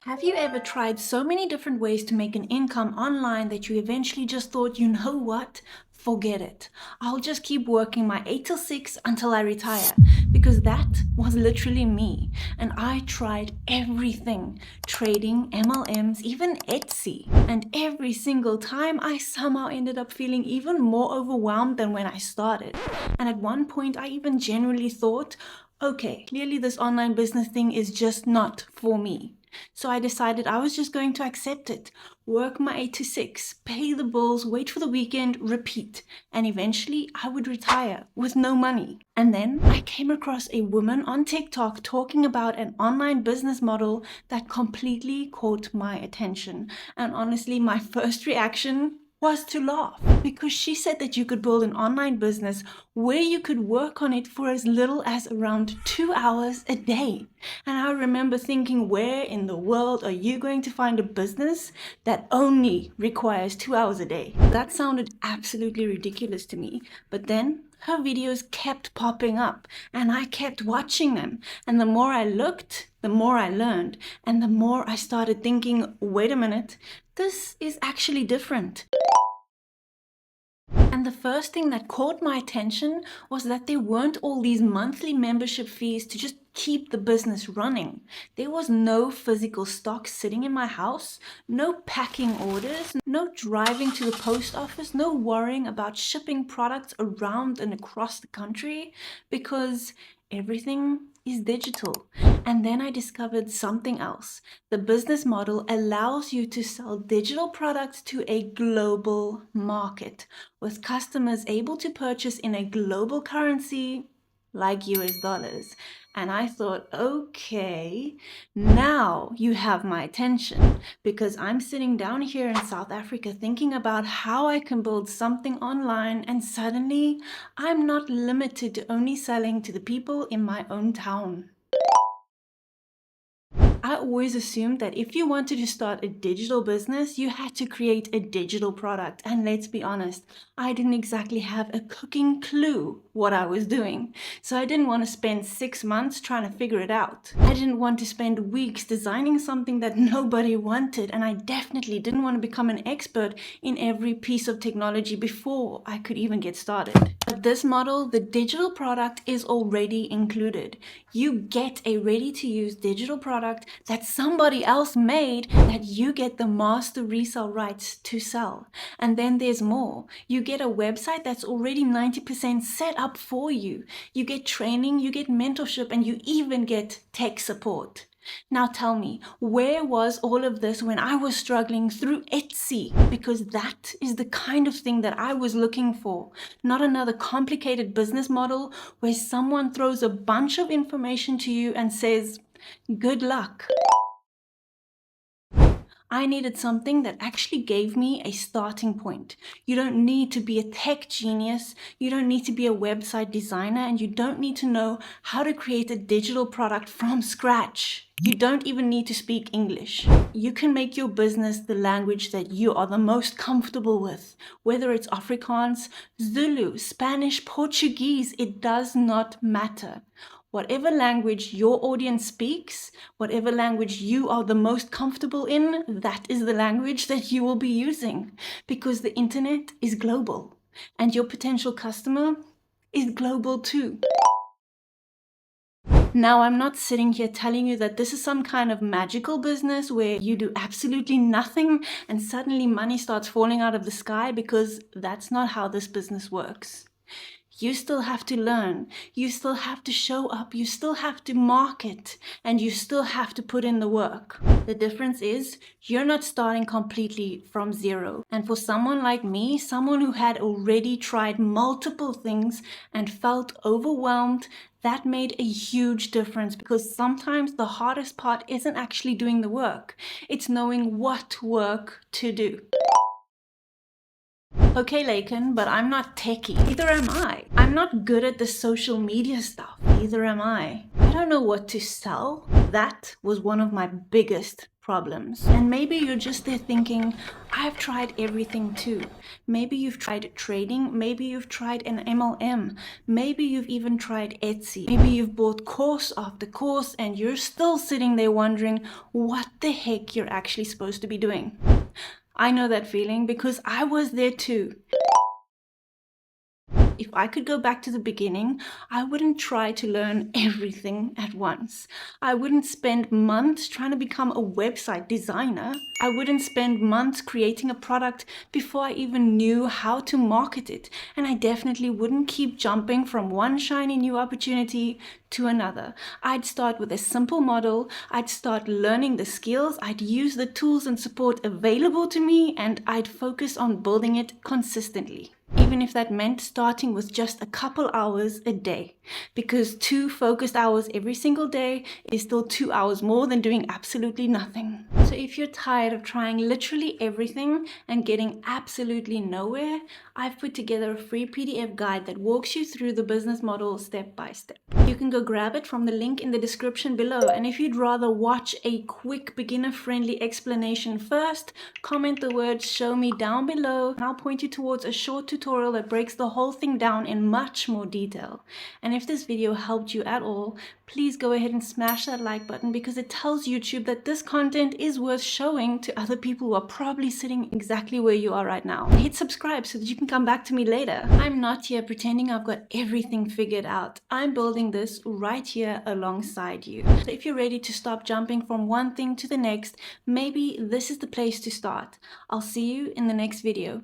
Have you ever tried so many different ways to make an income online that you eventually just thought, you know what? Forget it. I'll just keep working my 8 till 6 until I retire. Because that was literally me. And I tried everything. Trading, MLMs, even Etsy. And every single time I somehow ended up feeling even more overwhelmed than when I started. And at one point I even genuinely thought, okay, clearly this online business thing is just not for me. So I decided I was just going to accept it, work my 8 to 6, pay the bills, wait for the weekend, repeat. And eventually I would retire with no money. And then I came across a woman on TikTok talking about an online business model that completely caught my attention. And honestly, my first reaction was to laugh, because she said that you could build an online business where you could work on it for as little as around 2 hours a day. And I remember thinking, where in the world are you going to find a business that only requires 2 hours a day? That sounded absolutely ridiculous to me. But then her videos kept popping up and I kept watching them. And the more I looked, the more I learned. And the more I started thinking, wait a minute, this is actually different. And the first thing that caught my attention was that there weren't all these monthly membership fees to just keep the business running. There was no physical stock sitting in my house, no packing orders, no driving to the post office, no worrying about shipping products around and across the country, because everything is digital. And then I discovered something else. The business model allows you to sell digital products to a global market, with customers able to purchase in a global currency like US dollars. And I thought, okay, now you have my attention, because I'm sitting down here in South Africa thinking about how I can build something online, and suddenly I'm not limited to only selling to the people in my own town. I always assumed that if you wanted to start a digital business, you had to create a digital product. And let's be honest, I didn't exactly have a cooking clue what I was doing. So I didn't want to spend 6 months trying to figure it out. I didn't want to spend weeks designing something that nobody wanted. And I definitely didn't want to become an expert in every piece of technology before I could even get started. But this model, the digital product, is already included. You get a ready-to-use digital product that somebody else made that you get the master resale rights to sell. And then there's more. You get a website that's already 90% set up for you. You get training, you get mentorship, and you even get tech support. Now tell me, where was all of this when I was struggling through Etsy? Because that is the kind of thing that I was looking for. Not another complicated business model where someone throws a bunch of information to you and says, good luck. I needed something that actually gave me a starting point. You don't need to be a tech genius, you don't need to be a website designer, and you don't need to know how to create a digital product from scratch. You don't even need to speak English. You can make your business the language that you are the most comfortable with. Whether it's Afrikaans, Zulu, Spanish, Portuguese, it does not matter. Whatever language your audience speaks, whatever language you are the most comfortable in, that is the language that you will be using, because the internet is global and your potential customer is global too. Now, I'm not sitting here telling you that this is some kind of magical business where you do absolutely nothing and suddenly money starts falling out of the sky, because that's not how this business works. You still have to learn, you still have to show up, you still have to market, and you still have to put in the work. The difference is you're not starting completely from zero. And for someone like me, someone who had already tried multiple things and felt overwhelmed, that made a huge difference, because sometimes the hardest part isn't actually doing the work. It's knowing what work to do. Okay, Laiken, but I'm not techie. Neither am I. I'm not good at the social media stuff. Neither am I. I don't know what to sell. That was one of my biggest problems. And maybe you're just there thinking, I've tried everything too. Maybe you've tried trading, maybe you've tried an MLM, maybe you've even tried Etsy, maybe you've bought course after course and you're still sitting there wondering what the heck you're actually supposed to be doing. I know that feeling because I was there too. If I could go back to the beginning, I wouldn't try to learn everything at once. I wouldn't spend months trying to become a website designer. I wouldn't spend months creating a product before I even knew how to market it. And I definitely wouldn't keep jumping from one shiny new opportunity to another. I'd start with a simple model. I'd start learning the skills. I'd use the tools and support available to me, and I'd focus on building it consistently. Even if that meant starting with just a couple hours a day, because 2 focused hours every single day is still 2 hours more than doing absolutely nothing. So if you're tired of trying literally everything and getting absolutely nowhere, I've put together a free PDF guide that walks you through the business model step by step. You can go grab it from the link in the description below, and if you'd rather watch a quick beginner-friendly explanation first, comment the word "show me" down below and I'll point you towards a short tutorial that breaks the whole thing down in much more detail. And if this video helped you at all, please go ahead and smash that like button, because it tells YouTube that this content is worth showing to other people who are probably sitting exactly where you are right now. Hit subscribe so that you can come back to me later. I'm not here pretending I've got everything figured out. I'm building this right here alongside you. So if you're ready to stop jumping from one thing to the next, maybe this is the place to start. I'll see you in the next video.